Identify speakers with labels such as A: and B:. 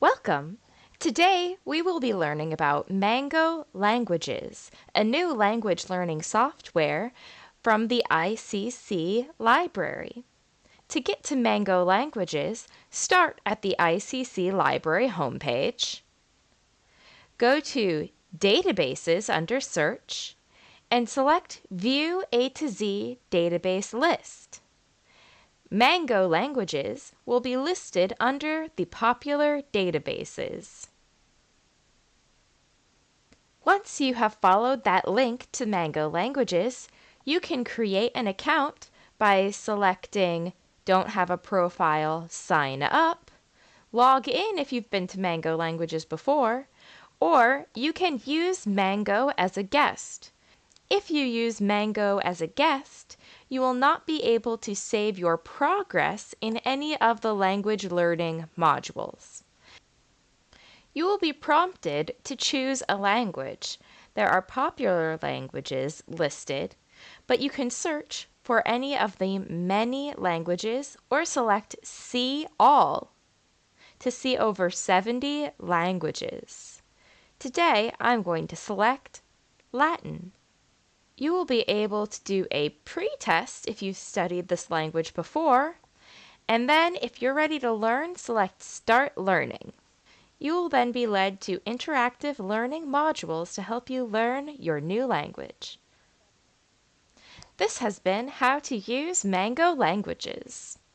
A: Welcome! Today we will be learning about Mango Languages, a new language learning software from the ICC library. To get to Mango Languages, start at the ICC library homepage. Go to Databases under Search and select View A to Z Database List. Mango languages will be listed under the popular databases. Once you have followed that link to Mango languages, you can create an account by selecting Don't have a profile, sign up, log in if you've been to Mango languages before, or you can use Mango as a guest. If you use Mango as a guest, you will not be able to save your progress in any of the language learning modules. You will be prompted to choose a language. There are popular languages listed, but you can search for any of the many languages or select See All to see over 70 languages. Today, I'm going to select Latin. You will be able to do a pre-test if you've studied this language before, and then if you're ready to learn, select Start Learning. You will then be led to interactive learning modules to help you learn your new language. This has been How to Use Mango Languages.